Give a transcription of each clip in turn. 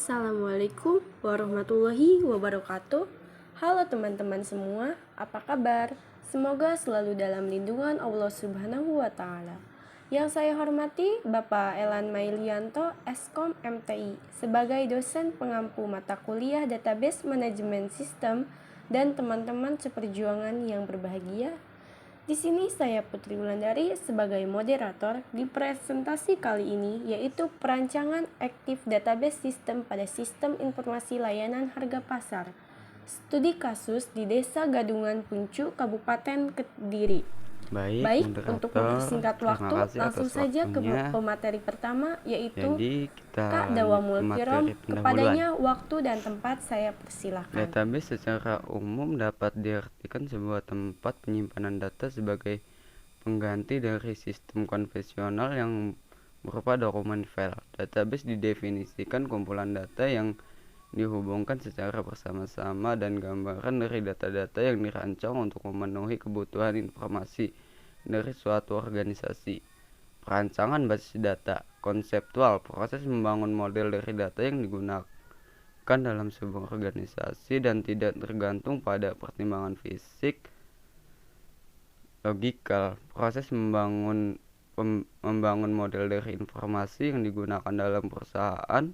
Assalamualaikum warahmatullahi wabarakatuh. Halo teman-teman semua, apa kabar? Semoga selalu dalam lindungan Allah Subhanahu wa Ta'ala. Yang saya hormati Bapak Elan Mailianto, Eskom MTI, sebagai dosen pengampu mata kuliah Database Manajemen Sistem, dan teman-teman seperjuangan yang berbahagia. Di sini saya Putri Wulandari sebagai moderator di presentasi kali ini, yaitu perancangan aktif database sistem pada sistem informasi layanan harga pasar. Studi kasus di Desa Gadungan Puncu, Kabupaten Kediri. Baik, untuk mempersingkat waktu, langsung saja ke pemateri pertama, yaitu Jadi kita Kak Dawamul Kirom. materi Kepadanya waktu dan tempat saya persilahkan. Database secara umum dapat diartikan sebuah tempat penyimpanan data sebagai pengganti dari sistem konvensional yang berupa dokumen file. Database didefinisikan kumpulan data yang dihubungkan secara bersama-sama dan gambaran dari data-data yang dirancang untuk memenuhi kebutuhan informasi dari suatu organisasi. Perancangan basis data konseptual, proses membangun model dari data yang digunakan dalam sebuah organisasi dan tidak tergantung pada pertimbangan fisik logikal. Proses membangun model dari informasi yang digunakan dalam perusahaan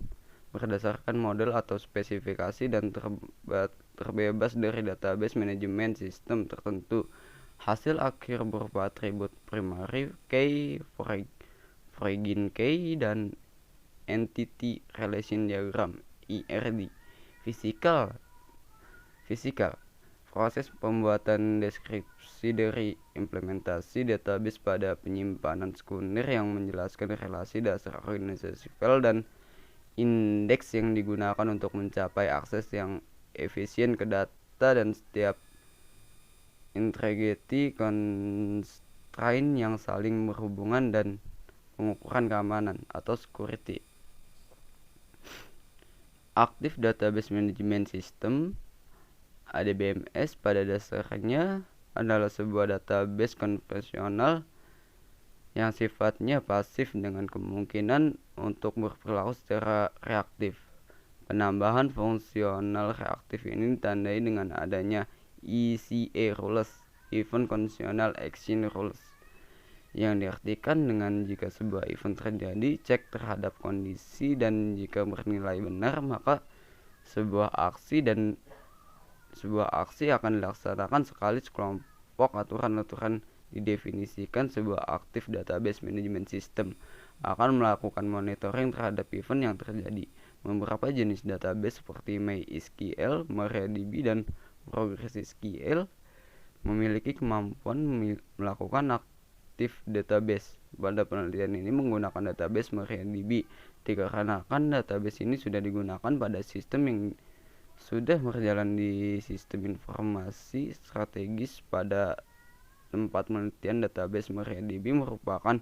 berdasarkan model atau spesifikasi dan terbebas dari database manajemen sistem tertentu. Hasil akhir berupa atribut primary key, foreign key, dan entity relation diagram (ERD). Fisikal proses pembuatan deskripsi dari implementasi database pada penyimpanan sekunder yang menjelaskan relasi dasar organisasi file dan indeks yang digunakan untuk mencapai akses yang efisien ke data dan setiap integrity constraint yang saling berhubungan dan pengukuran keamanan atau security. Active Database Management System (ADBMS) pada dasarnya adalah sebuah database konvensional yang sifatnya pasif dengan kemungkinan untuk berperilaku secara reaktif. Penambahan fungsional reaktif ini ditandai dengan adanya ECA rules, Event Conditional Action Rules, yang diartikan dengan jika sebuah event terjadi, cek terhadap kondisi, dan jika bernilai benar, maka sebuah aksi akan dilaksanakan sekali sekelompok aturan-aturan didefinisikan. Sebuah aktif database management system akan melakukan monitoring terhadap event yang terjadi. Beberapa jenis database seperti MySQL, MariaDB, dan PostgreSQL memiliki kemampuan melakukan aktif database. Pada penelitian ini menggunakan database MariaDB dikarenakan database ini sudah digunakan pada sistem yang sudah berjalan di sistem informasi strategis. Pada tempat penelitian, database MariaDB merupakan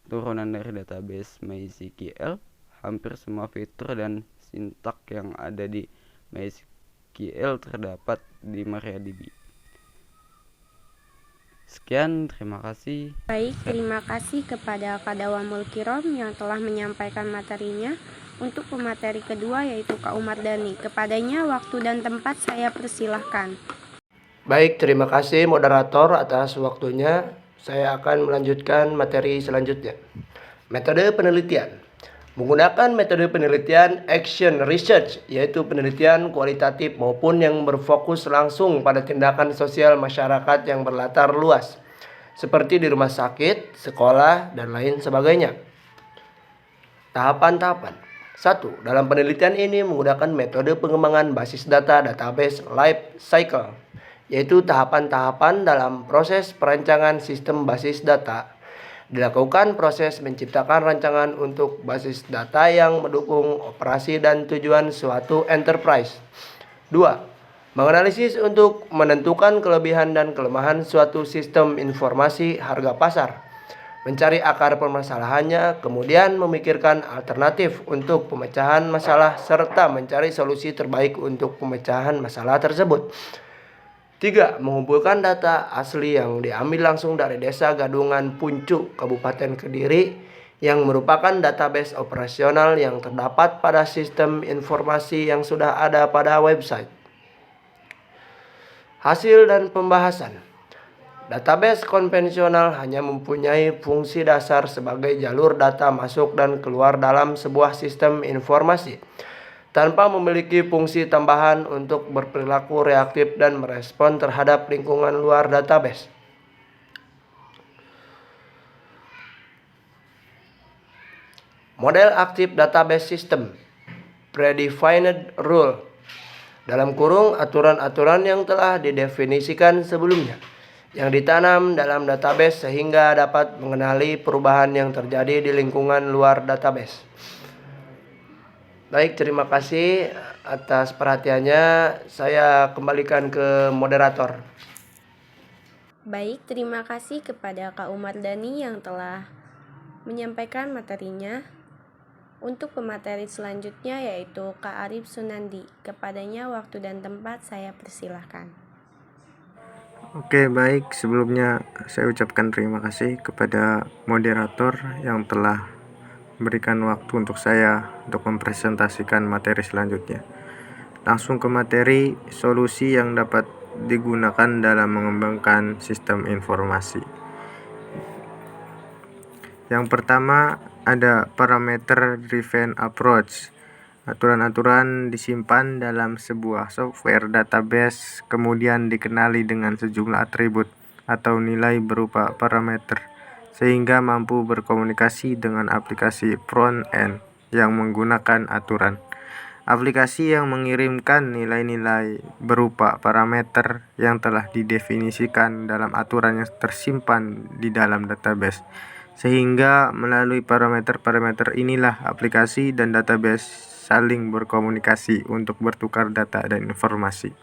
turunan dari database MySQL. Hampir semua fitur dan sintak yang ada di MySQL terdapat di MariaDB. Sekian, terima kasih. Baik, terima kasih kepada Kak Dawamul Kirom yang telah menyampaikan materinya. Untuk pemateri kedua yaitu Kak Umar Dhani. Kepadanya waktu dan tempat saya persilahkan. Baik, terima kasih moderator atas waktunya. Saya akan melanjutkan materi selanjutnya. Metode penelitian. Menggunakan metode penelitian action research, yaitu penelitian kualitatif maupun yang berfokus langsung pada tindakan sosial masyarakat yang berlatar luas, seperti di rumah sakit, sekolah, dan lain sebagainya. Tahapan-tahapan. 1. Dalam penelitian ini menggunakan metode pengembangan basis data database life cycle, yaitu tahapan-tahapan dalam proses perancangan sistem basis data. Dilakukan proses menciptakan rancangan untuk basis data yang mendukung operasi dan tujuan suatu enterprise. 2. Menganalisis untuk menentukan kelebihan dan kelemahan suatu sistem informasi harga pasar. Mencari akar permasalahannya, kemudian memikirkan alternatif untuk pemecahan masalah serta mencari solusi terbaik untuk pemecahan masalah tersebut. 3. Mengumpulkan data asli yang diambil langsung dari Desa Gadungan Puncu, Kabupaten Kediri, yang merupakan database operasional yang terdapat pada sistem informasi yang sudah ada pada website. Hasil dan pembahasan. Database konvensional hanya mempunyai fungsi dasar sebagai jalur data masuk dan keluar dalam sebuah sistem informasi, tanpa memiliki fungsi tambahan untuk berperilaku reaktif dan merespon terhadap lingkungan luar database. Model aktif database system, predefined rule, dalam kurung aturan-aturan yang telah didefinisikan sebelumnya, yang ditanam dalam database sehingga dapat mengenali perubahan yang terjadi di lingkungan luar database. Baik, terima kasih atas perhatiannya. Saya kembalikan ke moderator. Baik, terima kasih kepada Kak Umar Dhani yang telah menyampaikan materinya. Untuk pemateri selanjutnya yaitu Kak Arif Sunandi. Kepadanya waktu dan tempat saya persilahkan. Oke, baik. Sebelumnya saya ucapkan terima kasih kepada moderator yang telah memberikan waktu untuk saya untuk mempresentasikan materi selanjutnya. Langsung ke materi solusi yang dapat digunakan dalam mengembangkan sistem informasi. Yang pertama ada parameter driven approach. Aturan-aturan disimpan dalam sebuah software database, kemudian dikenali dengan sejumlah atribut atau nilai berupa parameter, sehingga mampu berkomunikasi dengan aplikasi front-end yang menggunakan aturan. Aplikasi yang mengirimkan nilai-nilai berupa parameter yang telah didefinisikan dalam aturan yang tersimpan di dalam database, sehingga melalui parameter-parameter inilah aplikasi dan database saling berkomunikasi untuk bertukar data dan informasi.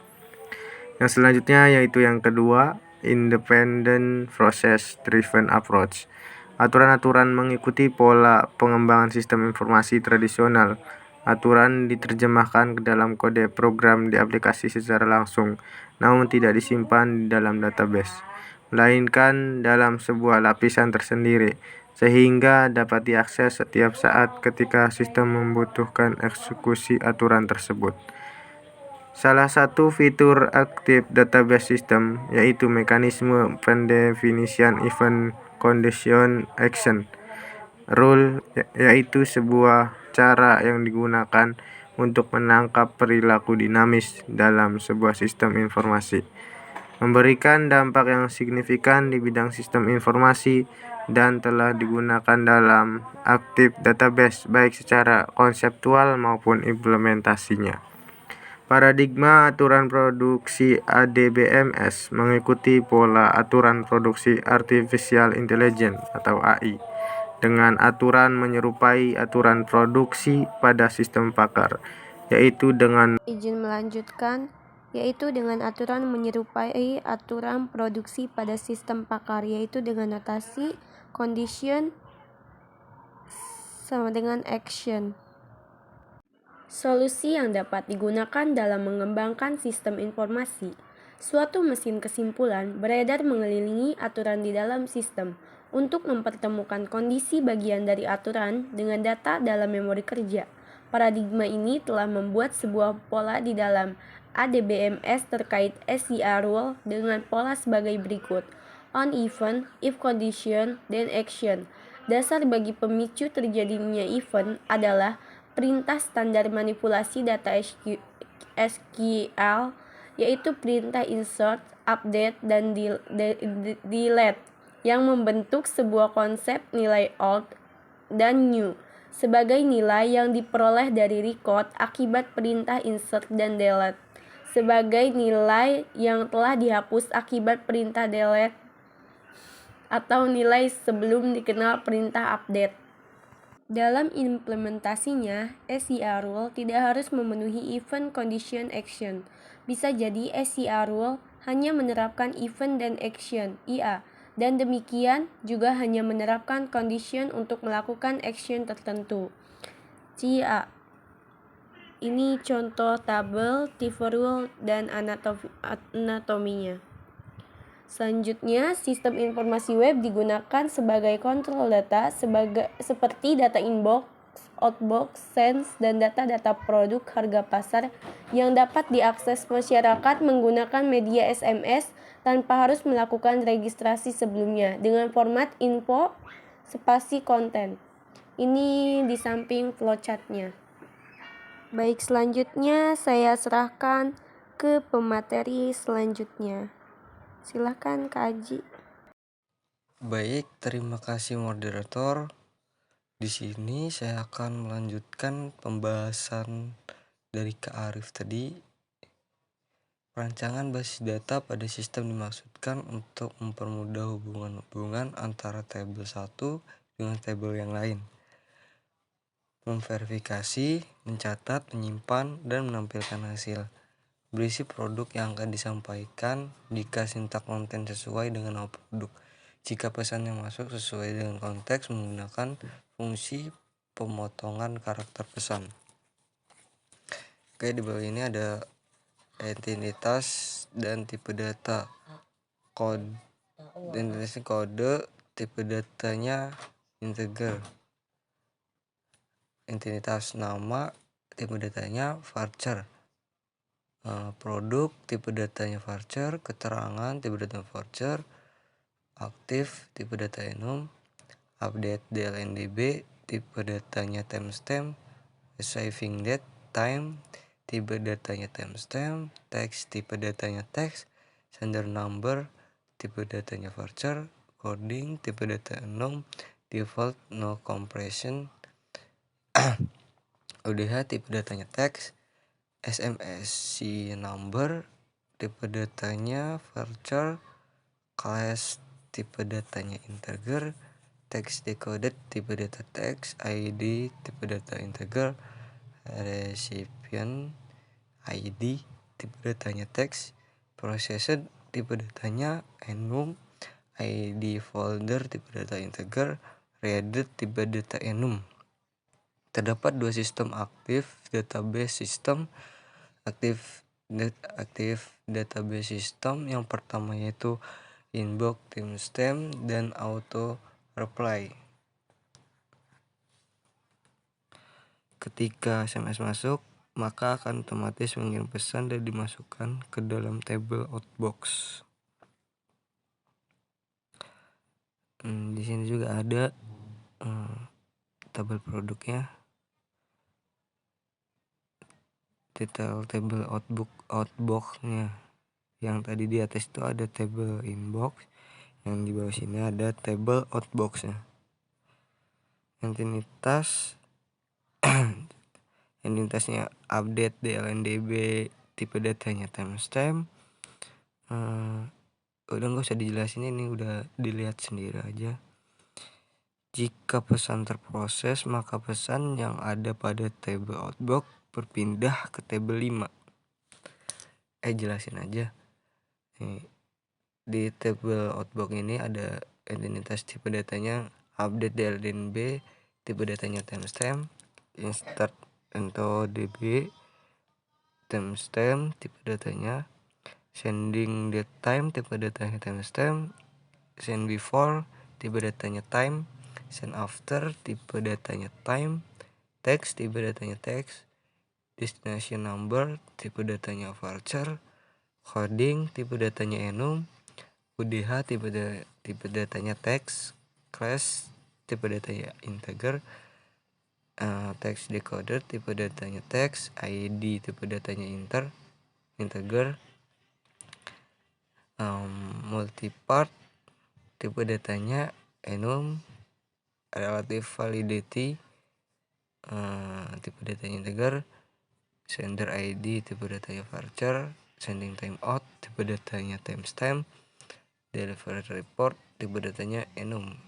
Yang selanjutnya yaitu yang kedua, independent process driven approach. Aturan-aturan mengikuti pola pengembangan sistem informasi tradisional. Aturan diterjemahkan ke dalam kode program di aplikasi secara langsung, namun tidak disimpan di dalam database, melainkan dalam sebuah lapisan tersendiri, sehingga dapat diakses setiap saat ketika sistem membutuhkan eksekusi aturan tersebut. Salah satu fitur Active Database System yaitu mekanisme pendefinisian event condition action rule, yaitu sebuah cara yang digunakan untuk menangkap perilaku dinamis dalam sebuah sistem informasi, memberikan dampak yang signifikan di bidang sistem informasi dan telah digunakan dalam Active Database baik secara konseptual maupun implementasinya. Paradigma aturan produksi ADBMS mengikuti pola aturan produksi Artificial Intelligence atau AI dengan aturan menyerupai aturan produksi pada sistem pakar, yaitu dengan Izin melanjutkan, yaitu dengan aturan menyerupai aturan produksi pada sistem pakar, yaitu dengan notasi condition sama dengan action. Solusi yang dapat digunakan dalam mengembangkan sistem informasi. Suatu mesin kesimpulan beredar mengelilingi aturan di dalam sistem untuk mempertemukan kondisi bagian dari aturan dengan data dalam memori kerja. Paradigma ini telah membuat sebuah pola di dalam ADBMS terkait SCR rule dengan pola sebagai berikut: on event, if condition, then action. Dasar bagi pemicu terjadinya event adalah perintah standar manipulasi data SQL, yaitu perintah insert, update, dan delete yang membentuk sebuah konsep nilai old dan new sebagai nilai yang diperoleh dari record akibat perintah insert dan delete sebagai nilai yang telah dihapus akibat perintah delete atau nilai sebelum dikenal perintah update. Dalam implementasinya, SCR rule tidak harus memenuhi event condition action. Bisa jadi SCR rule hanya menerapkan event dan action IA, dan demikian juga hanya menerapkan condition untuk melakukan action tertentu. CIA. Ini contoh tabel, Tiffer rule, dan anatominya. Selanjutnya, sistem informasi web digunakan sebagai kontrol data seperti data inbox, outbox, sense, dan data-data produk harga pasar yang dapat diakses masyarakat menggunakan media SMS tanpa harus melakukan registrasi sebelumnya dengan format info spasi konten. Ini di samping flowchart-nya. Baik, selanjutnya saya serahkan ke pemateri selanjutnya. Silakan Kak Aji. Baik, terima kasih moderator. Di sini saya akan melanjutkan pembahasan dari Kak Arif tadi. Perancangan basis data pada sistem dimaksudkan untuk mempermudah hubungan-hubungan antara tabel satu dengan tabel yang lain. Memverifikasi, mencatat, menyimpan, dan menampilkan hasil. Berisi produk yang akan disampaikan jika sintak konten sesuai dengan nama produk. Jika pesan yang masuk sesuai dengan konteks menggunakan fungsi pemotongan karakter pesan. Oke, di bawah ini ada entitas dan tipe data. Kode, tipe datanya integer. Entitas nama, tipe datanya varchar. Produk, tipe datanya varchar. Keterangan, tipe data varchar. Aktif, tipe data enum. Update DLNDB, tipe datanya timestamp. Saving date, time, tipe datanya timestamp. Text, tipe datanya text. Sender number, tipe datanya varchar. Coding, tipe data enum. Default, no compression. ODH, tipe datanya text. SMS number, tipe datanya varchar. Class, tipe datanya integer. Text decoded, tipe data text. ID, tipe data integer. Recipient ID, tipe datanya text. Processed, tipe datanya enum. ID folder, tipe data integer. Reader, tipe data enum. Terdapat dua sistem aktif database system. Aktif database system yang pertama yaitu inbox, timestamp, dan auto reply. Ketika SMS masuk, maka akan otomatis mengirim pesan dan dimasukkan ke dalam tabel outbox. Di sini juga ada tabel produknya. Detail tabel outbox-nya. Yang tadi di atas itu ada tabel inbox, yang di bawah sini ada tabel outbox-nya. Entitasnya update DLNDB, tipe datanya timestamp. Udah nggak usah dijelasin, ini udah dilihat sendiri aja. Jika pesan terproses, maka pesan yang ada pada tabel outbox berpindah ke tabel 5. Jelasin aja. Di tabel outbox ini ada entitas tipe datanya update DLNB, tipe datanya timestamp. Insert into DB, timestamp, tipe datanya. Sending date time, tipe datanya timestamp. Send before, tipe datanya time. Send after, tipe datanya time. Text, tipe datanya text. Destination number, tipe datanya varchar. Coding, tipe datanya enum. UDH, tipe datanya text. Class, tipe datanya integer. Text decoder, tipe datanya text. ID, tipe datanya integer. Multipart, tipe datanya enum. Relative validity, tipe datanya integer. Sender ID, tipe datanya varchar. Sending timeout, tipe datanya timestamp. Delivery report, tipe datanya enum.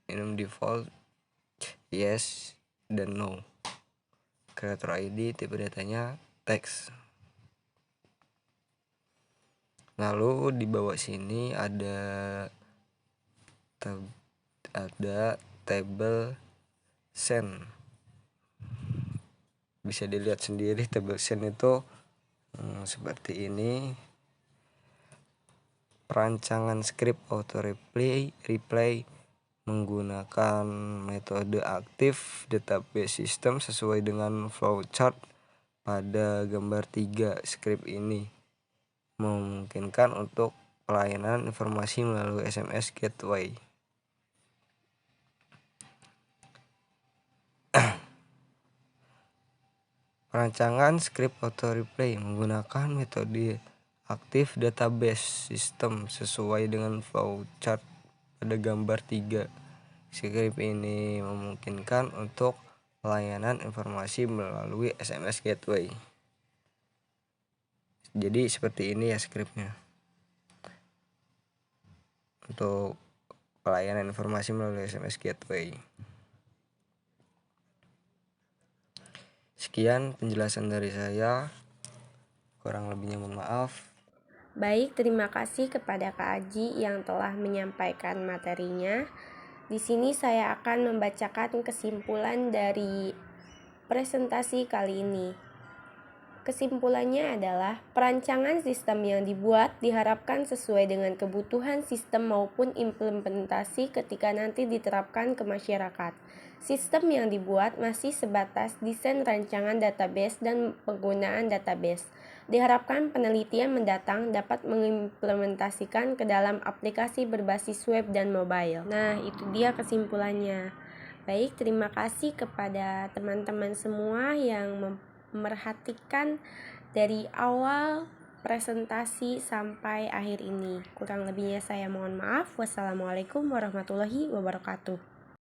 Enum default, yes dan no. Creator ID, tipe datanya text. Lalu di bawah sini ada tabel send. Bisa dilihat sendiri tabel send itu seperti ini. perancangan script auto replay menggunakan metode aktif database system sesuai dengan flowchart pada gambar 3. Script ini memungkinkan untuk pelayanan informasi melalui SMS gateway. Perancangan script auto replay menggunakan metode aktif database system sesuai dengan flowchart pada gambar 3. Script ini memungkinkan untuk pelayanan informasi melalui SMS gateway. Jadi seperti ini ya scriptnya. Untuk pelayanan informasi melalui SMS gateway. Sekian penjelasan dari saya. Kurang lebihnya mohon maaf. Baik, terima kasih kepada Kak Aji yang telah menyampaikan materinya. Di sini saya akan membacakan kesimpulan dari presentasi kali ini. Kesimpulannya adalah perancangan sistem yang dibuat diharapkan sesuai dengan kebutuhan sistem maupun implementasi ketika nanti diterapkan ke masyarakat. Sistem yang dibuat masih sebatas desain rancangan database dan penggunaan database. Diharapkan penelitian mendatang dapat mengimplementasikan ke dalam aplikasi berbasis web dan mobile. Nah, itu dia kesimpulannya. Baik, terima kasih kepada teman-teman semua yang memerhatikan dari awal presentasi sampai akhir ini. Kurang lebihnya saya mohon maaf. Wassalamualaikum warahmatullahi wabarakatuh.